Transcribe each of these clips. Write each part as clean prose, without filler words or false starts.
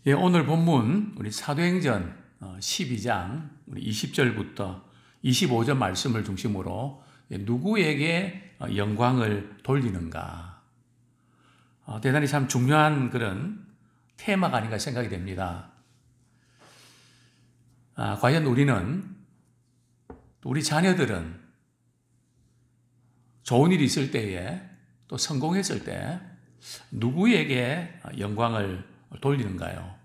예, 오늘 본문 우리 사도행전 12장 우리 20절부터 25절 말씀을 중심으로 누구에게 영광을 돌리는가, 대단히 참 중요한 그런 테마가 아닌가 생각이 됩니다. 과연 우리 자녀들은 좋은 일이 있을 때에 또 성공했을 때 누구에게 영광을 돌리는가요?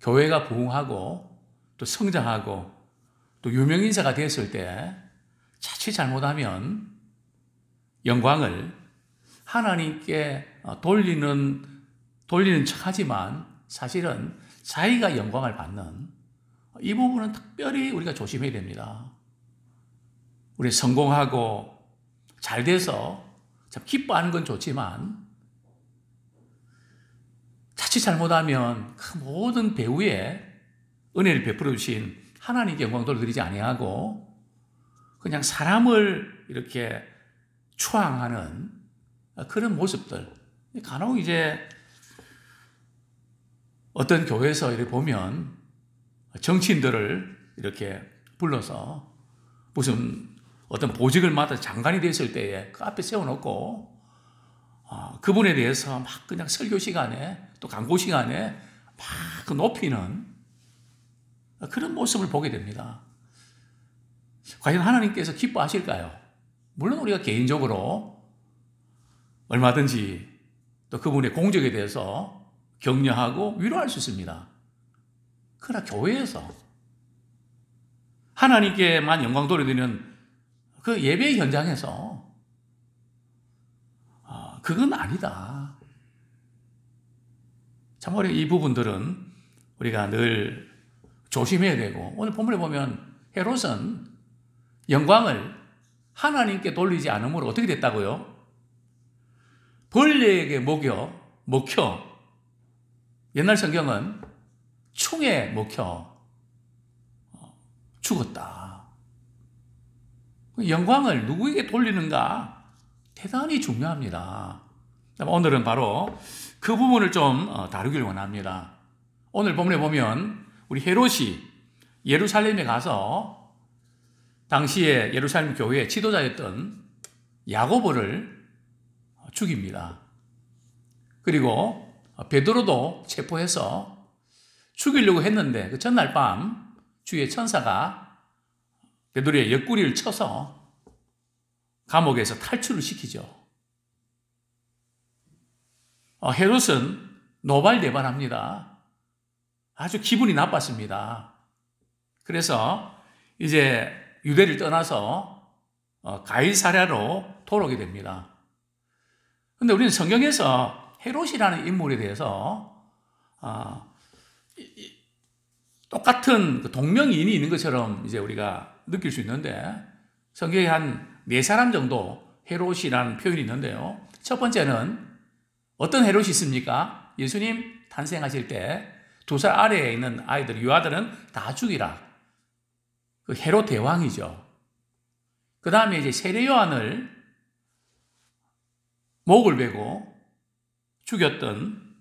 교회가 부흥하고 또 성장하고 또 유명인사가 됐을 때 자칫 잘못하면 영광을 하나님께 돌리는 척하지만 사실은 자기가 영광을 받는 이 부분은 특별히 우리가 조심해야 됩니다. 우리 성공하고 잘 돼서 참 기뻐하는 건 좋지만 자칫 잘못하면 그 모든 배후에 은혜를 베풀어 주신 하나님께 영광 돌려드리지 아니하고 그냥 사람을 이렇게 추앙하는 그런 모습들, 간혹 이제 어떤 교회에서 이렇게 보면 정치인들을 이렇게 불러서 무슨 어떤 보직을 맡아 장관이 됐을 때에 그 앞에 세워놓고 그분에 대해서 막 그냥 설교 시간에 또 강고 시간에 막 높이는 그런 모습을 보게 됩니다. 과연 하나님께서 기뻐하실까요? 물론 우리가 개인적으로 얼마든지 또 그분의 공적에 대해서 격려하고 위로할 수 있습니다. 그러나 교회에서 하나님께만 영광 돌려드리는 그 예배 현장에서 그건 아니다. 참으로 이 부분들은 우리가 늘 조심해야 되고, 오늘 본문에 보면 헤롯은 영광을 하나님께 돌리지 않으므로 어떻게 됐다고요? 벌레에게 먹혀 옛날 성경은 충에 먹혀 죽었다. 영광을 누구에게 돌리는가 대단히 중요합니다. 오늘은 바로 그 부분을 좀 다루길 원합니다. 오늘 본문에 보면 우리 헤롯이 예루살렘에 가서 당시에 예루살렘 교회의 지도자였던 야고보를 죽입니다. 그리고 베드로도 체포해서 죽이려고 했는데 그 전날 밤 주의 천사가 베드로의 옆구리를 쳐서 감옥에서 탈출을 시키죠. 헤롯은 노발대발합니다. 아주 기분이 나빴습니다. 그래서 이제 유대를 떠나서 가이사랴로 돌아오게 됩니다. 그런데 우리는 성경에서 헤롯이라는 인물에 대해서 똑같은 동명이인이 있는 것처럼 이제 우리가 느낄 수 있는데, 성경에 한 4사람 정도 헤롯이라는 표현이 있는데요. 첫 번째는 어떤 헤롯이 있습니까? 예수님 탄생하실 때 2살 아래에 있는 아이들, 유아들은 다 죽이라. 그 헤롯 대왕이죠. 그 다음에 이제 세례 요한을 목을 베고 죽였던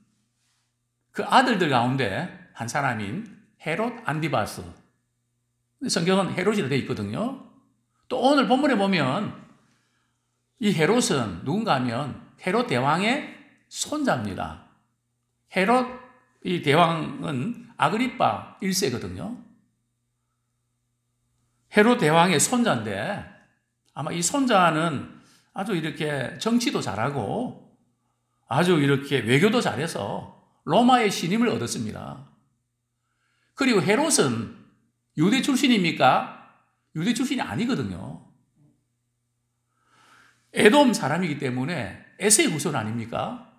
그 아들들 가운데 한 사람인 헤롯 안디바스. 성경은 헤롯이라 되어 있거든요. 또 오늘 본문에 보면 이 헤롯은 누군가 하면 헤롯 대왕의 손자입니다. 헤롯 이 대왕은 아그리파 1세거든요. 헤롯 대왕의 손자인데 아마 이 손자는 아주 이렇게 정치도 잘하고 아주 이렇게 외교도 잘해서 로마의 신임을 얻었습니다. 그리고 헤롯은 유대 출신입니까? 유대 출신이 아니거든요. 에돔 사람이기 때문에 에세의 후손 아닙니까?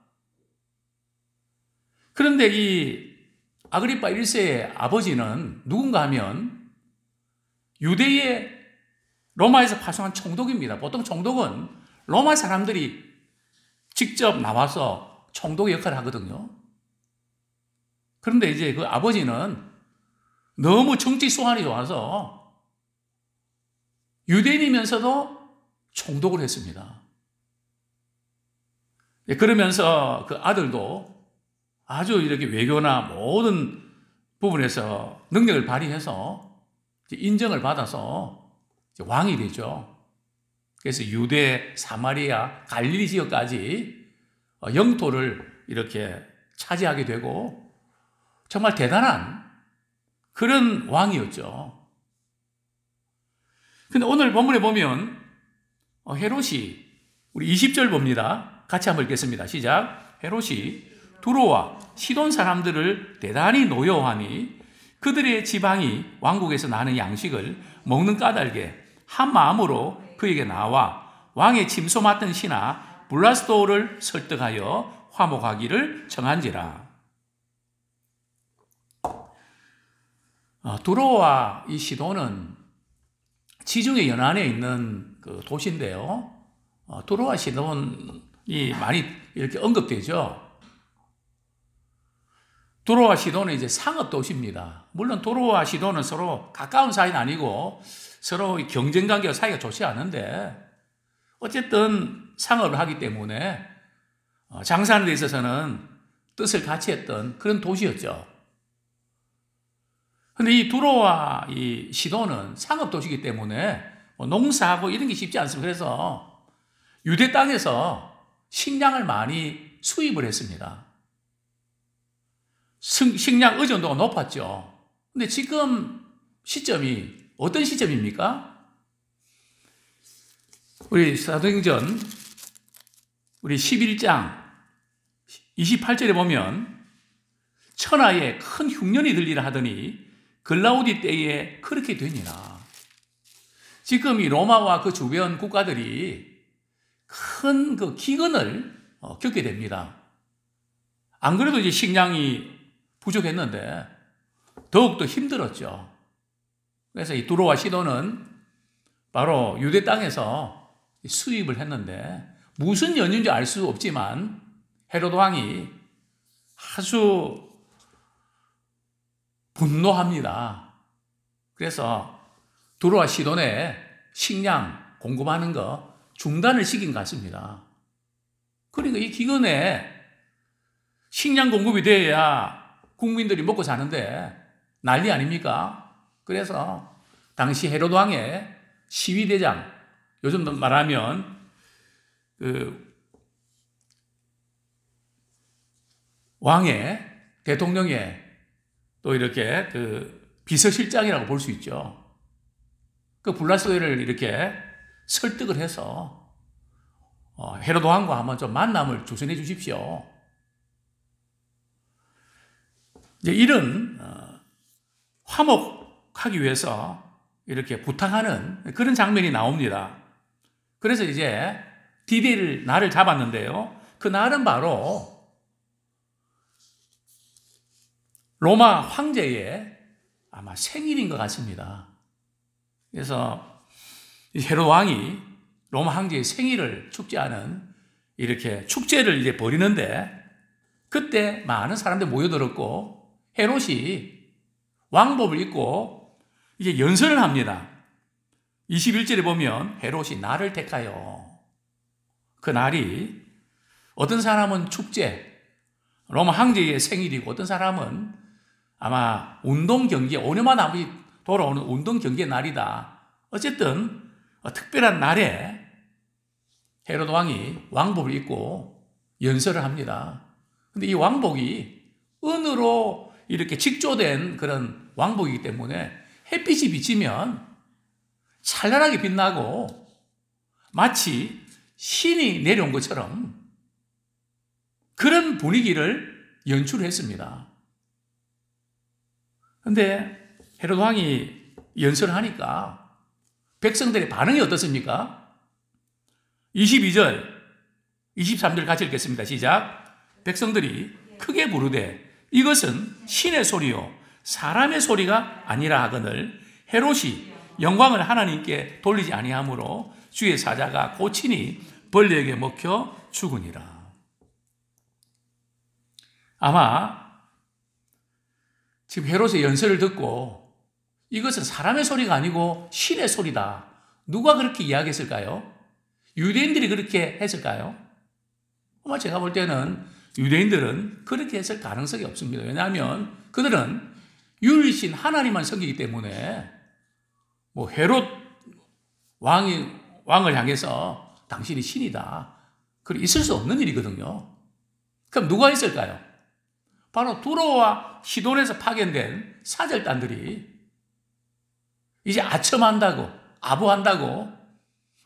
그런데 이 아그리파 1세의 아버지는 누군가 하면 유대의 로마에서 파송한 총독입니다. 보통 총독은 로마 사람들이 직접 나와서 총독의 역할을 하거든요. 그런데 이제 그 아버지는 너무 정치 소환이 좋아서 유대인이면서도 총독을 했습니다. 그러면서 그 아들도 아주 이렇게 외교나 모든 부분에서 능력을 발휘해서 인정을 받아서 왕이 되죠. 그래서 유대, 사마리아, 갈릴리 지역까지 영토를 이렇게 차지하게 되고 정말 대단한 그런 왕이었죠. 근데 오늘 본문에 보면 헤롯이 우리 20절 봅니다. 같이 한번 읽겠습니다. 시작. 헤롯이 두로와 시돈 사람들을 대단히 노여워하니 그들의 지방이 왕국에서 나는 양식을 먹는 까닭에 한 마음으로 그에게 나와 왕의 침소 맡은 신하 블라스도를 설득하여 화목하기를 청한지라. 두로와 이 시돈은 지중해 연안에 있는 그 도시인데요. 두로와 시돈이 많이 이렇게 언급되죠. 두로와 시돈은 이제 상업 도시입니다. 물론 두로와 시돈은 서로 가까운 사이는 아니고 서로 경쟁 관계가 사이가 좋지 않은데 어쨌든 상업을 하기 때문에 장사하는 데 있어서는 뜻을 같이 했던 그런 도시였죠. 근데 이 두로와 이 시돈은 상업 도시이기 때문에 농사하고 이런 게 쉽지 않습니다. 그래서 유대 땅에서 식량을 많이 수입을 했습니다. 식량 의존도가 높았죠. 근데 지금 시점이 어떤 시점입니까? 우리 사도행전 우리 11장 28절에 보면 천하에 큰 흉년이 들리라 하더니 글라우디 때에 그렇게 되니라. 지금 이 로마와 그 주변 국가들이 큰 그 기근을 겪게 됩니다. 안 그래도 이제 식량이 부족했는데 더욱더 힘들었죠. 그래서 이 두로와 시돈은 바로 유대 땅에서 수입을 했는데 무슨 연유인지 알 수 없지만 헤롯 왕이 아주 분노합니다. 그래서 두로와 시돈에 식량 공급하는 거 중단을 시킨 것 같습니다. 그러니까 이 기근에 식량 공급이 돼야 국민들이 먹고 사는데 난리 아닙니까? 그래서 당시 헤롯 왕의 시위대장, 요즘 말하면 왕의 대통령의 또 이렇게 비서실장이라고 볼 수 있죠. 그 블라스도를 이렇게 설득을 해서 헤롯 왕과 한번 좀 만남을 주선해 주십시오. 이제 이런 화목하기 위해서 이렇게 부탁하는 그런 장면이 나옵니다. 그래서 이제 디데이를 날을 잡았는데요. 그 날은 바로 로마 황제의 아마 생일인 것 같습니다. 그래서 헤롯 왕이 로마 황제의 생일을 축제하는 이렇게 축제를 이제 벌이는데 그때 많은 사람들이 모여들었고 헤롯이 왕복을 입고 이제 연설을 합니다. 21절에 보면 헤롯이 날을 택하여 그 날이 어떤 사람은 축제, 로마 황제의 생일이고 어떤 사람은 아마 운동 경기에 5년마다 한 번씩 돌아오는 운동 경기의 날이다. 어쨌든 특별한 날에 헤롯 왕이 왕복을 입고 연설을 합니다. 근데 이 왕복이 은으로 이렇게 직조된 그런 왕복이기 때문에 햇빛이 비치면 찬란하게 빛나고 마치 신이 내려온 것처럼 그런 분위기를 연출했습니다. 그런데 헤롯 왕이 연설을 하니까 백성들의 반응이 어떻습니까? 22절, 23절 같이 읽겠습니다. 시작. 백성들이 크게 부르되 이것은 신의 소리요 사람의 소리가 아니라 하거늘 헤롯이 영광을 하나님께 돌리지 아니하므로 주의 사자가 고치니 벌레에게 먹혀 죽으니라. 아마 지금 헤롯의 연설을 듣고 이것은 사람의 소리가 아니고 신의 소리다. 누가 그렇게 이야기했을까요? 유대인들이 그렇게 했을까요? 아마 제가 볼 때는 유대인들은 그렇게 했을 가능성이 없습니다. 왜냐하면 그들은 유일신 하나님만 섬기기 때문에 뭐 헤롯 왕을 향해서 당신이 신이다. 그래 있을 수 없는 일이거든요. 그럼 누가 있을까요? 바로 두로와 시돈에서 파견된 사절단들이 이제 아첨한다고, 아부한다고,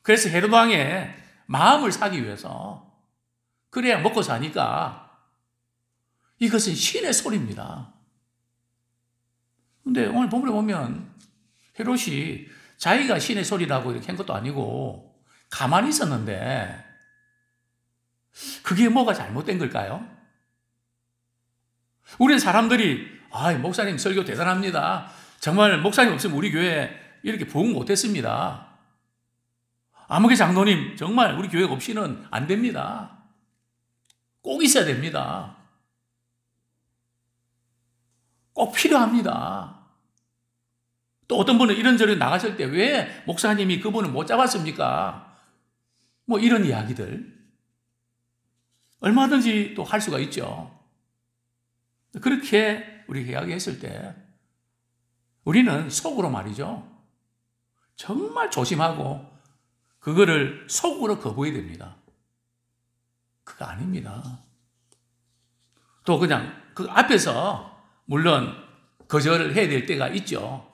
그래서 헤롯 왕의 마음을 사기 위해서 그래야 먹고 사니까 이것은 신의 소리입니다. 근데 오늘 본문에 보면 헤롯이 자기가 신의 소리라고 이렇게 한 것도 아니고 가만히 있었는데 그게 뭐가 잘못된 걸까요? 우리는 사람들이 목사님 설교 대단합니다. 정말 목사님 없으면 우리 교회 이렇게 부흥 못했습니다. 아무개 장로님 정말 우리 교회 없이는 안 됩니다. 꼭 있어야 됩니다. 꼭 필요합니다. 또 어떤 분은 이런저런 나가실 때 왜 목사님이 그분을 못 잡았습니까? 뭐 이런 이야기들 얼마든지 또 할 수가 있죠. 그렇게 우리가 이야기했을 때 우리는 속으로 말이죠. 정말 조심하고 그거를 속으로 거부해야 됩니다. 그거 아닙니다. 또 그냥 그 앞에서 물론 거절을 해야 될 때가 있죠.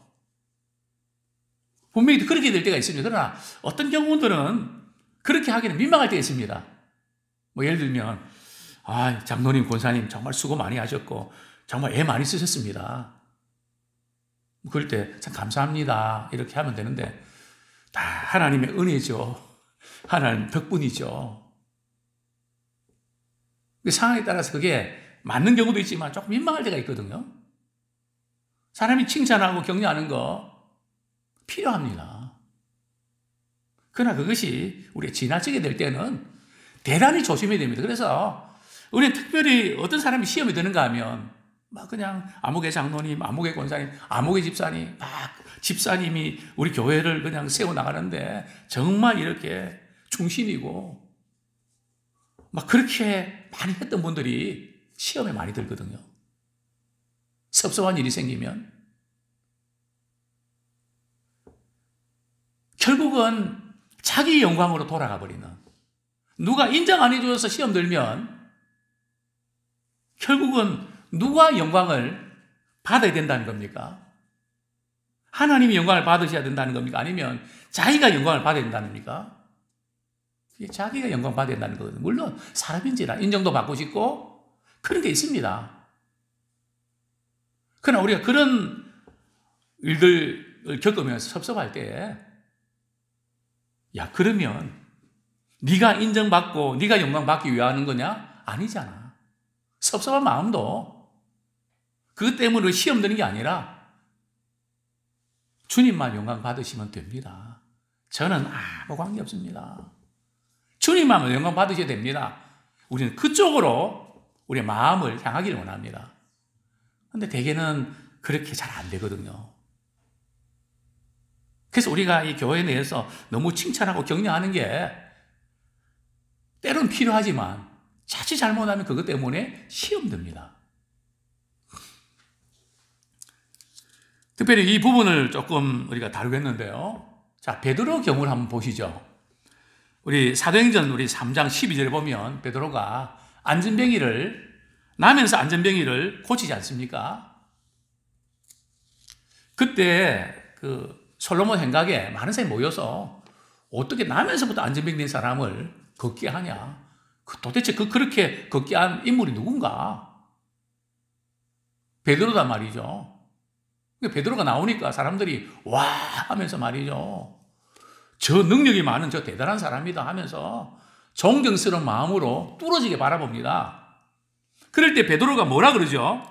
분명히 그렇게 될 때가 있습니다. 그러나 어떤 경우들은 그렇게 하기는 민망할 때가 있습니다. 뭐 예를 들면 장로님, 권사님 정말 수고 많이 하셨고 정말 애 많이 쓰셨습니다. 그럴 때 참 감사합니다. 이렇게 하면 되는데 다 하나님의 은혜죠. 하나님 덕분이죠. 그 상황에 따라서 그게 맞는 경우도 있지만 조금 민망할 때가 있거든요. 사람이 칭찬하고 격려하는 거 필요합니다. 그러나 그것이 우리가 지나치게 될 때는 대단히 조심해야 됩니다. 그래서 우리는 특별히 어떤 사람이 시험에 드는가 하면 막 그냥 아무개 장로님, 아무개 권사님, 아무개 집사님, 막 집사님이 우리 교회를 그냥 세워나가는데 정말 이렇게 충신이고 막 그렇게 많이 했던 분들이 시험에 많이 들거든요. 섭섭한 일이 생기면 결국은 자기 영광으로 돌아가 버리는, 누가 인정 안 해줘서 시험 들면 결국은 누가 영광을 받아야 된다는 겁니까? 하나님이 영광을 받으셔야 된다는 겁니까? 아니면 자기가 영광을 받아야 된다는 겁니까? 자기가 영광 받아야 된다는 거거든요. 물론 사람인지라 인정도 받고 싶고 그런 게 있습니다. 그러나 우리가 그런 일들을 겪으면서 섭섭할 때 그러면 네가 인정받고 네가 영광받기 위해 하는 거냐? 아니잖아. 섭섭한 마음도 그것 때문에 시험 드는 게 아니라 주님만 영광 받으시면 됩니다. 저는 아무 관계 없습니다. 주님만 영광 받으셔야 됩니다. 우리는 그쪽으로 우리의 마음을 향하기를 원합니다. 그런데 대개는 그렇게 잘 안 되거든요. 그래서 우리가 이 교회 내에서 너무 칭찬하고 격려하는 게 때론 필요하지만 자칫 잘못하면 그것 때문에 시험 듭니다. 특별히 이 부분을 조금 우리가 다루겠는데요. 자, 베드로 경우를 한번 보시죠. 우리 사도행전 우리 3장 12절에 보면 베드로가 나면서 안전뱅이를 고치지 않습니까? 그때 솔로몬 행각에 많은 사람이 모여서 어떻게 나면서부터 안전뱅이 된 사람을 걷게 하냐? 도대체 그렇게 걷게 한 인물이 누군가? 베드로단 말이죠. 베드로가 나오니까 사람들이 와 하면서 말이죠. 저 능력이 많은 저 대단한 사람이다 하면서 존경스러운 마음으로 뚫어지게 바라봅니다. 그럴 때 베드로가 뭐라 그러죠?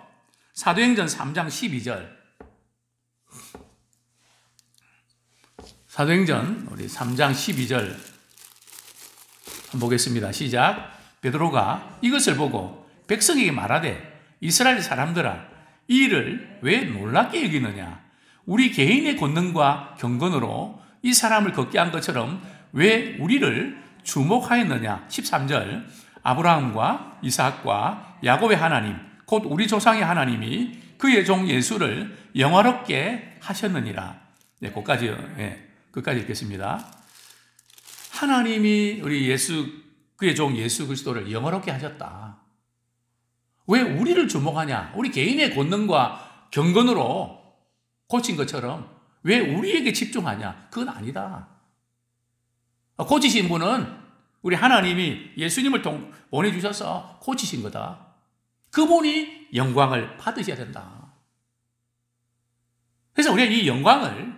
사도행전 3장 12절. 사도행전 우리 3장 12절 한번 보겠습니다. 시작. 베드로가 이것을 보고 백성에게 말하되 이스라엘 사람들아 이 일을 왜 놀랍게 여기느냐? 우리 개인의 권능과 경건으로 이 사람을 걷게 한 것처럼 왜 우리를 주목하였느냐? 13절. 아브라함과 이삭과 야곱의 하나님, 곧 우리 조상의 하나님이 그의 종 예수를 영화롭게 하셨느니라. 네, 끝까지 읽겠습니다. 하나님이 그의 종 예수 그리스도를 영화롭게 하셨다. 왜 우리를 주목하냐? 우리 개인의 권능과 경건으로 고친 것처럼 왜 우리에게 집중하냐? 그건 아니다. 고치신 분은 우리 하나님이 예수님을 보내주셔서 고치신 거다. 그분이 영광을 받으셔야 된다. 그래서 우리가 이 영광을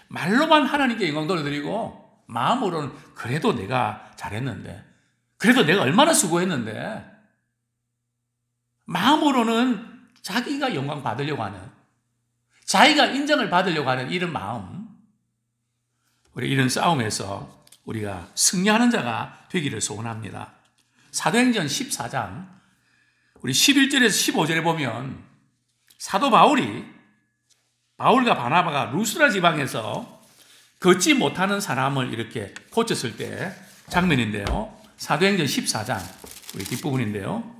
말로만 하나님께 영광 돌려드리고 마음으로는 그래도 내가 잘했는데, 그래도 내가 얼마나 수고했는데, 마음으로는 자기가 영광 받으려고 하는, 자기가 인정을 받으려고 하는 이런 마음, 우리 이런 싸움에서 우리가 승리하는 자가 되기를 소원합니다. 사도행전 14장 우리 11절에서 15절에 보면 사도 바울과 바나바가 루스라 지방에서 걷지 못하는 사람을 이렇게 고쳤을 때 장면인데요. 사도행전 14장 우리 뒷부분인데요.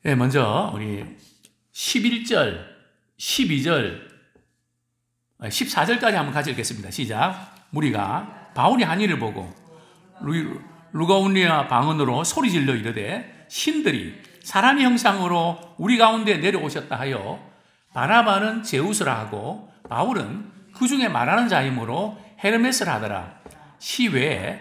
네, 먼저 우리 11절, 12절, 14절까지 한번 같이 읽겠습니다. 시작. 무리가 바울이 한 일을 보고 루가온리아 방언으로 소리질러 이르되 신들이 사람의 형상으로 우리 가운데 내려오셨다 하여 바나바는 제우스라 하고 바울은 그 중에 말하는 자이므로 헤르메스라 하더라. 시외에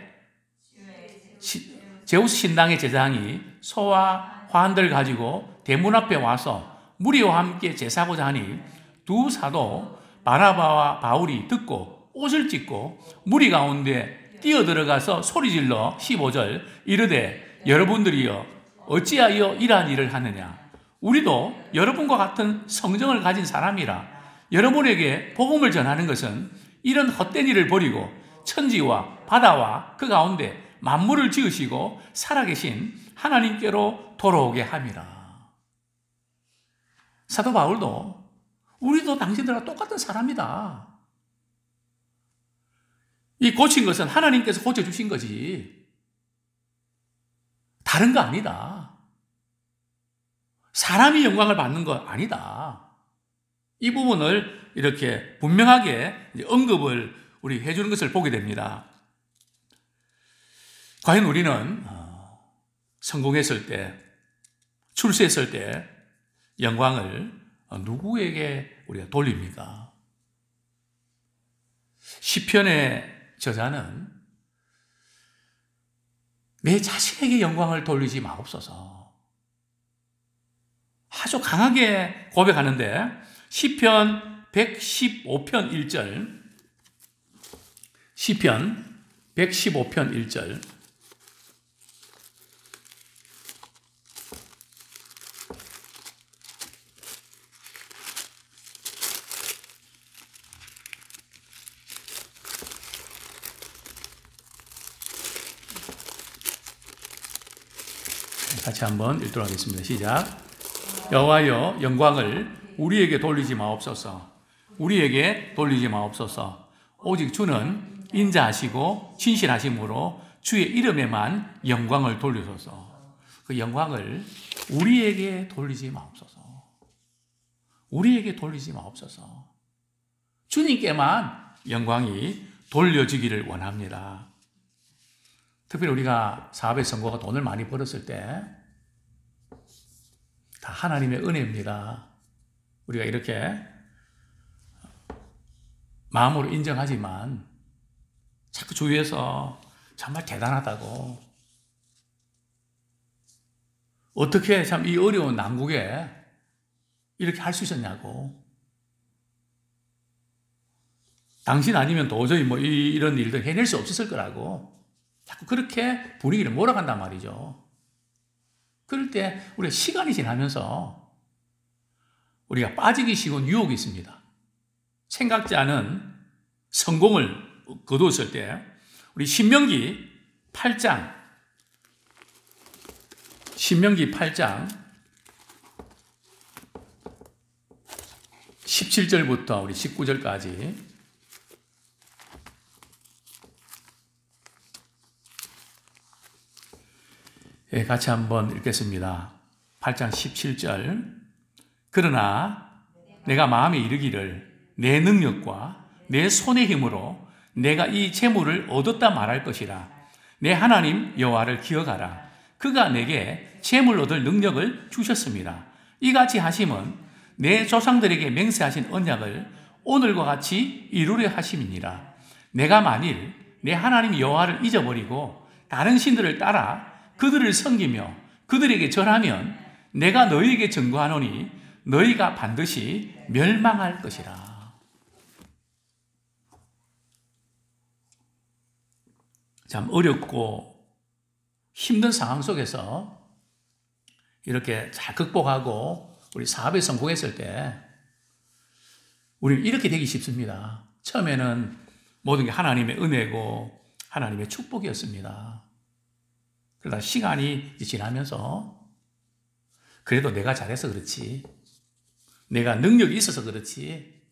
제우스 신당의 제장이 소와 화환들 가지고 대문 앞에 와서 무리와 함께 제사하고자 하니 두 사도 바나바와 바울이 듣고 옷을 찢고 무리 가운데 뛰어들어가서 소리질러 15절 이르되 여러분들이여 어찌하여 이러한 일을 하느냐. 우리도 여러분과 같은 성정을 가진 사람이라 여러분에게 복음을 전하는 것은 이런 헛된 일을 버리고 천지와 바다와 그 가운데 만물을 지으시고 살아계신 하나님께로 돌아오게 함이라. 사도 바울도 우리도 당신들과 똑같은 사람이다. 이 고친 것은 하나님께서 고쳐주신 거지 다른 거 아니다. 사람이 영광을 받는 거 아니다. 이 부분을 이렇게 분명하게 언급을 우리 해주는 것을 보게 됩니다. 과연 우리는 성공했을 때, 출세했을 때 영광을 누구에게 우리가 돌립니까? 시편의 저자는 내 자신에게 영광을 돌리지 마옵소서. 아주 강하게 고백하는데 시편 115편 1절 시편 115편 1절 같이 한번 읽도록 하겠습니다. 시작. 여호와여 영광을 우리에게 돌리지 마옵소서. 우리에게 돌리지 마옵소서. 오직 주는 인자하시고 진실하심으로 주의 이름에만 영광을 돌리소서. 그 영광을 우리에게 돌리지 마옵소서. 우리에게 돌리지 마옵소서. 주님께만 영광이 돌려지기를 원합니다. 특별히 우리가 사업의 성공과 돈을 많이 벌었을 때 다 하나님의 은혜입니다. 우리가 이렇게 마음으로 인정하지만 자꾸 주위에서 정말 대단하다고 어떻게 참 이 어려운 난국에 이렇게 할 수 있었냐고 당신 아니면 도저히 이런 일들 해낼 수 없었을 거라고 자꾸 그렇게 분위기를 몰아간단 말이죠. 그럴 때 우리가 시간이 지나면서 우리가 빠지기 쉬운 유혹이 있습니다. 생각지 않은 성공을 거두었을 때 우리 신명기 8장 17절부터 우리 19절까지 예, 같이 한번 읽겠습니다. 8장 17절. 그러나 내가 마음에 이르기를 내 능력과 내 손의 힘으로 내가 이 재물을 얻었다 말할 것이라. 내 하나님 여호와를 기억하라. 그가 내게 재물 얻을 능력을 주셨습니다. 이같이 하심은 내 조상들에게 맹세하신 언약을 오늘과 같이 이루려 하심이니라. 내가 만일 내 하나님 여호와를 잊어버리고 다른 신들을 따라 그들을 섬기며 그들에게 절하면 내가 너희에게 증거하노니 너희가 반드시 멸망할 것이라. 참 어렵고 힘든 상황 속에서 이렇게 잘 극복하고 우리 사업에 성공했을 때 우리는 이렇게 되기 쉽습니다. 처음에는 모든 게 하나님의 은혜고 하나님의 축복이었습니다. 그러다 시간이 지나면서 그래도 내가 잘해서 그렇지, 내가 능력이 있어서 그렇지,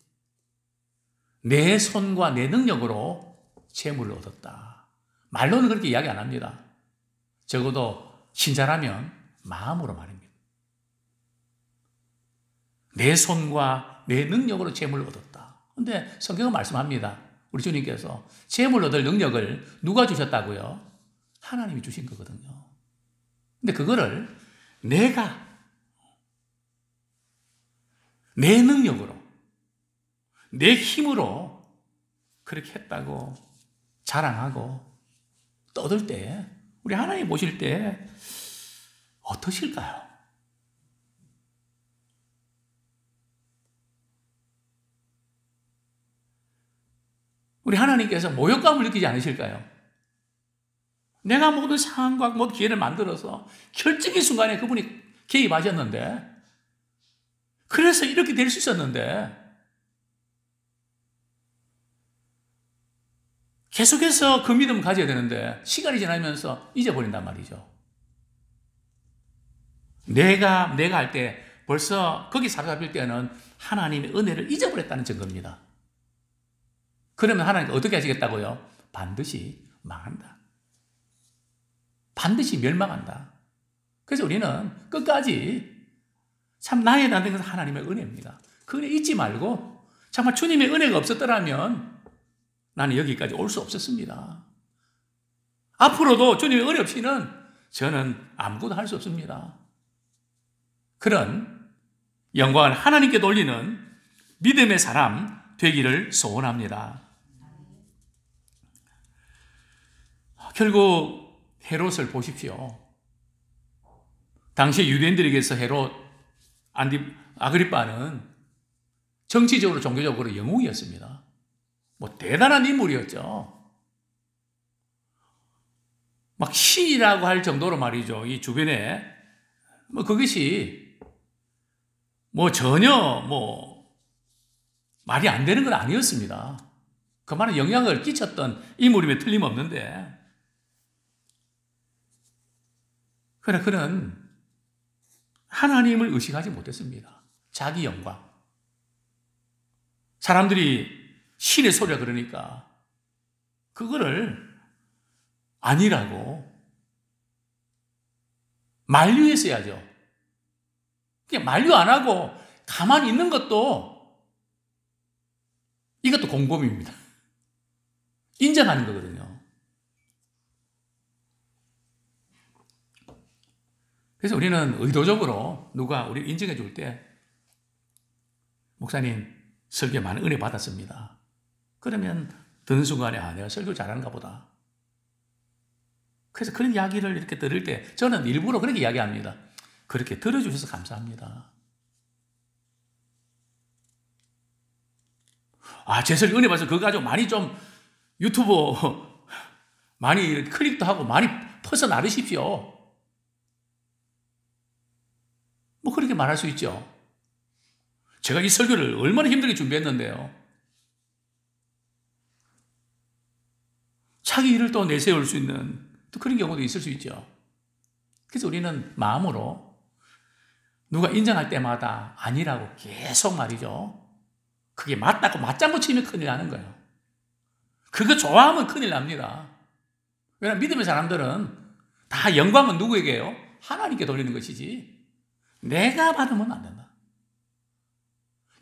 내 손과 내 능력으로 재물을 얻었다. 말로는 그렇게 이야기 안 합니다. 적어도 친절하면 마음으로 말입니다. 내 손과 내 능력으로 재물을 얻었다. 그런데 성경은 말씀합니다. 우리 주님께서 재물 얻을 능력을 누가 주셨다고요? 하나님이 주신 거거든요. 근데 그거를 내가 내 능력으로, 내 힘으로 그렇게 했다고 자랑하고 떠들 때, 우리 하나님 보실 때 어떠실까요? 우리 하나님께서 모욕감을 느끼지 않으실까요? 내가 모든 상황과 모든 기회를 만들어서 결정의 순간에 그분이 개입하셨는데, 그래서 이렇게 될 수 있었는데, 계속해서 그 믿음을 가져야 되는데 시간이 지나면서 잊어버린단 말이죠. 내가 할 때 벌써 거기 사로잡힐 때는 하나님의 은혜를 잊어버렸다는 증거입니다. 그러면 하나님 어떻게 하시겠다고요? 반드시 망한다. 반드시 멸망한다. 그래서 우리는 끝까지 참 나의 나된 것은 하나님의 은혜입니다. 그 은혜 잊지 말고, 정말 주님의 은혜가 없었더라면 나는 여기까지 올 수 없었습니다. 앞으로도 주님의 은혜 없이는 저는 아무것도 할 수 없습니다. 그런 영광을 하나님께 돌리는 믿음의 사람 되기를 소원합니다. 결국 헤롯을 보십시오. 당시 유대인들에게서 헤롯 아그리빠는 정치적으로 종교적으로 영웅이었습니다. 뭐 대단한 인물이었죠. 막 신이라고 할 정도로 말이죠. 이 주변에 뭐 그것이 뭐 전혀 뭐 말이 안 되는 건 아니었습니다. 그 많은 영향을 끼쳤던 인물임에 틀림없는데, 그러나 그는 하나님을 의식하지 못했습니다. 자기 영광. 사람들이 신의 소리가 그러니까 그거를 아니라고 만류했어야죠. 그냥 만류 안 하고 가만히 있는 것도, 이것도 공범입니다. 인정하는 거거든요. 그래서 우리는 의도적으로 누가 우리를 인정해 줄 때, 목사님 설교 많은 은혜 받았습니다. 그러면 듣는 순간에 내가 설교 잘하는가 보다. 그래서 그런 이야기를 이렇게 들을 때 저는 일부러 그렇게 이야기합니다. 그렇게 들어주셔서 감사합니다. 제 설교 은혜 받아서 그거 가지고 많이 좀 유튜브 많이 클릭도 하고 많이 퍼서 나르십시오. 뭐 그렇게 말할 수 있죠. 제가 이 설교를 얼마나 힘들게 준비했는데요. 자기 일을 또 내세울 수 있는 또 그런 경우도 있을 수 있죠. 그래서 우리는 마음으로 누가 인정할 때마다 아니라고 계속 말이죠. 그게 맞다고 맞장구 치면 큰일 나는 거예요. 그거 좋아하면 큰일 납니다. 왜냐하면 믿음의 사람들은 다 영광은 누구에게요? 하나님께 돌리는 것이지 내가 받으면 안 된다.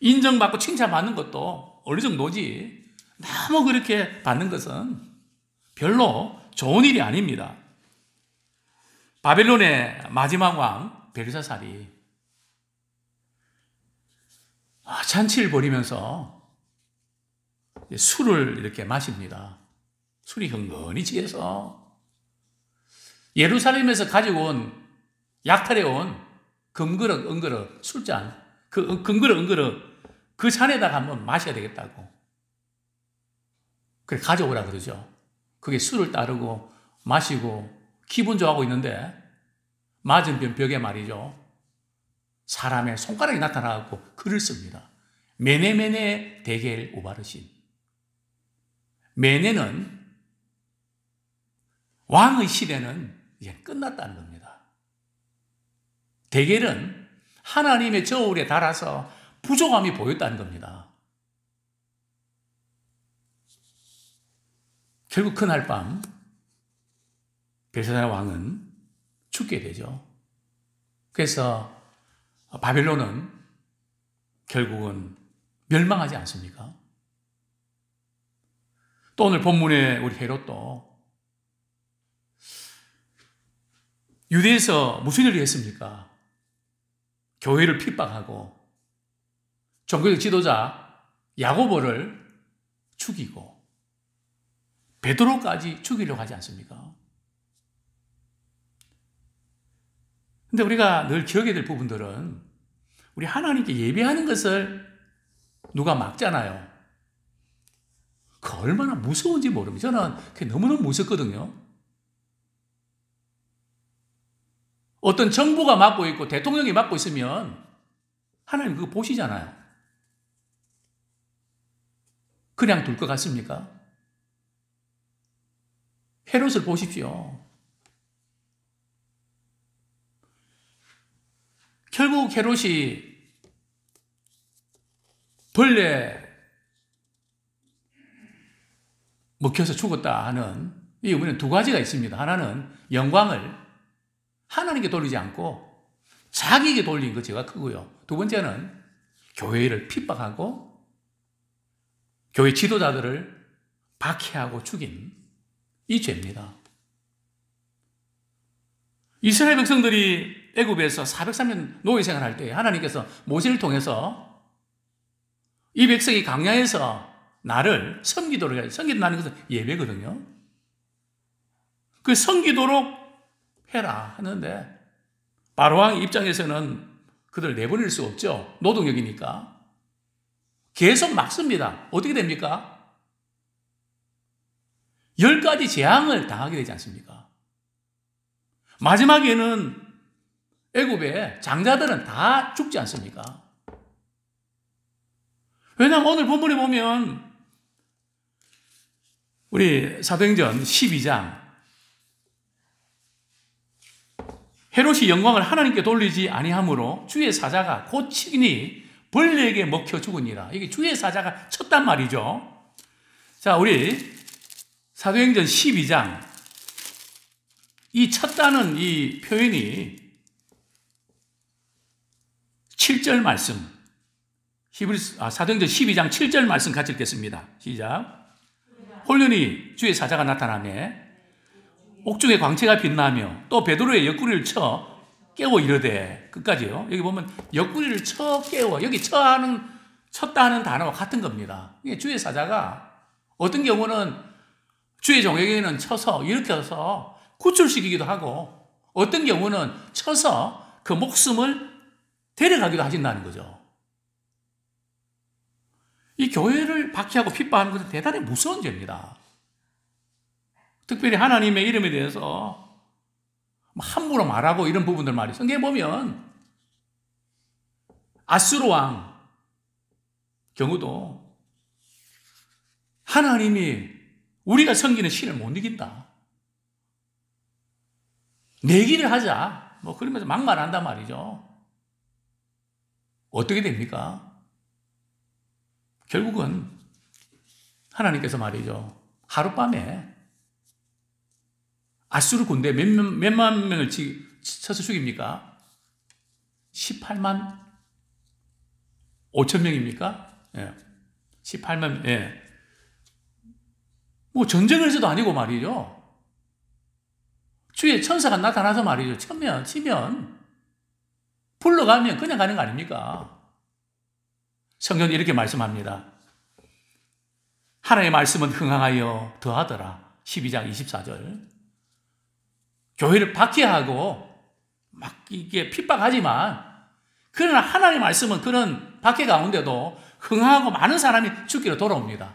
인정받고 칭찬받는 것도 어느 정도지 너무 그렇게 받는 것은 별로 좋은 일이 아닙니다. 바벨론의 마지막 왕 벨사살이 잔치를 벌이면서 술을 이렇게 마십니다. 술이 흥건히 취해서 예루살렘에서 가지고 온 약탈해온 금그릇 은그릇 술잔 그 금그릇 은그릇 그 잔에다가 한번 마셔야 되겠다고 그래 가져오라 그러죠. 그게 술을 따르고 마시고 기분 좋아하고 있는데 맞은편 벽에 말이죠. 사람의 손가락이 나타나고 글을 씁니다. 메네메네 데겔 우바르신. 메네는 왕의 시대는 이제 끝났다는 겁니다. 데겔은 하나님의 저울에 달아서 부족함이 보였다는 겁니다. 결국 그날 밤 벨사살 왕은 죽게 되죠. 그래서 바벨론은 결국은 멸망하지 않습니까? 또 오늘 본문에 우리 헤롯도 유대에서 무슨 일을 했습니까? 교회를 핍박하고 종교적 지도자 야고보를 죽이고 베드로까지 죽이려고 하지 않습니까? 근데 우리가 늘 기억해야 될 부분들은 우리 하나님께 예배하는 것을 누가 막잖아요. 그 얼마나 무서운지 모릅니다. 저는 그게 너무너무 무섭거든요. 어떤 정부가 맡고 있고 대통령이 맡고 있으면 하나님 그거 보시잖아요. 그냥 둘 것 같습니까? 헤롯을 보십시오. 결국 헤롯이 벌레 먹혀서 죽었다 하는 이 의미는 두 가지가 있습니다. 하나는 영광을 하나님께 돌리지 않고 자기에게 돌린 것 죄가 크고요. 두 번째는 교회를 핍박하고 교회 지도자들을 박해하고 죽인 이 죄입니다. 이스라엘 백성들이 애굽에서 403년 노예 생활할 때 하나님께서 모세를 통해서 이 백성이 광야에서 나를 섬기도록 해야 섬긴다는 것은 예배거든요. 그 섬기도록 해라 하는데 바로왕 입장에서는 그들 내보낼 수 없죠. 노동력이니까. 계속 막습니다. 어떻게 됩니까? 10가지 재앙을 당하게 되지 않습니까? 마지막에는 애굽의 장자들은 다 죽지 않습니까? 왜냐하면 오늘 본문에 보면 우리 사도행전 12장 헤롯이 영광을 하나님께 돌리지 아니하므로 주의 사자가 곧 친히 벌레에게 먹혀 죽으니라. 이게 주의 사자가 쳤단 말이죠. 자, 우리 사도행전 12장 이 쳤다는 이 표현이 7절 말씀 사도행전 12장 7절 말씀 같이 읽겠습니다. 시작. 홀련히 주의 사자가 나타나매 옥중에 광채가 빛나며 또 베드로의 옆구리를 쳐 깨워 이르되 끝까지요. 여기 보면 옆구리를 쳐 깨워 여기 쳤다 하는 단어와 같은 겁니다. 이게 주의 사자가 어떤 경우는 주의 종에게는 쳐서 일으켜서 구출시키기도 하고 어떤 경우는 쳐서 그 목숨을 데려가기도 하신다는 거죠. 이 교회를 박해하고 핍박하는 것은 대단히 무서운 죄입니다. 특별히 하나님의 이름에 대해서 함부로 말하고 이런 부분들 말이에요. 성경에 보면 아수르 왕 경우도 하나님이 우리가 섬기는 신을 못 이긴다. 내기를 하자. 그러면서 막말한단 말이죠. 어떻게 됩니까? 결국은 하나님께서 말이죠. 하룻밤에 아수르 군대 몇만 명을 쳐서 죽입니까? 18만 5천 명입니까? 예. 18만, 예. 뭐 전쟁을 해서도 아니고 말이죠. 주위에 천사가 나타나서 말이죠. 치면, 불러가면 그냥 가는 거 아닙니까? 성경은 이렇게 말씀합니다. 하나님의 말씀은 흥황하여 더하더라. 12장 24절. 교회를 박해하고 막 이게 핍박하지만 그러나 하나님의 말씀은 그런 박해 가운데도 흥하고 많은 사람이 죽기로 돌아옵니다.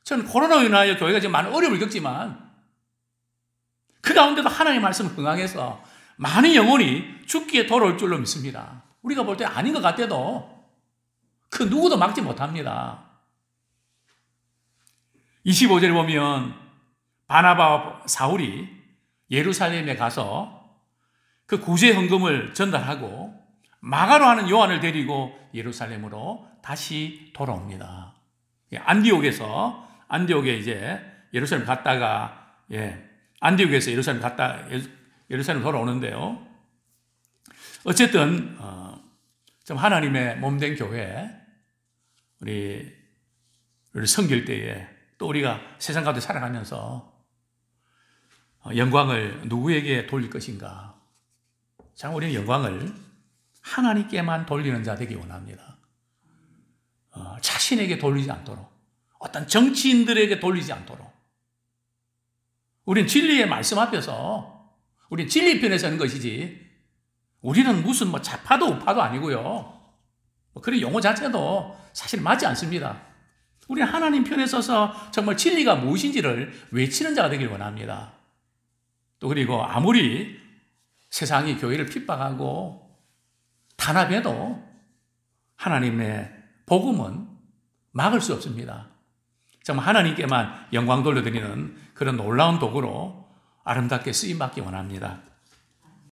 저는 코로나로 인하여 교회가 지금 많은 어려움을 겪지만 그 가운데도 하나님의 말씀을 흥하해서 많은 영혼이 죽기에 돌아올 줄로 믿습니다. 우리가 볼 때 아닌 것 같아도 그 누구도 막지 못합니다. 25절에 보면 바나바와 사울이 예루살렘에 가서 그 구제 헌금을 전달하고 마가로 하는 요한을 데리고 예루살렘으로 다시 돌아옵니다. 안디옥에 이제 예루살렘 갔다가 안디옥에서 예루살렘 돌아오는데요. 어쨌든 좀 하나님의 몸된 교회 우리 섬길 때에 또 우리가 세상 가운데 살아가면서 영광을 누구에게 돌릴 것인가? 참 우리는 영광을 하나님께만 돌리는 자 되기 원합니다. 자신에게 돌리지 않도록, 어떤 정치인들에게 돌리지 않도록. 우린 진리의 말씀 앞에서, 우린 진리 편에 서는 것이지, 우리는 무슨 뭐 좌파도 우파도 아니고요. 그런 용어 자체도 사실 맞지 않습니다. 우리는 하나님 편에 서서 정말 진리가 무엇인지를 외치는 자가 되길 원합니다. 또 그리고 아무리 세상이 교회를 핍박하고 탄압해도 하나님의 복음은 막을 수 없습니다. 정말 하나님께만 영광 돌려드리는 그런 놀라운 도구로 아름답게 쓰임받기 원합니다.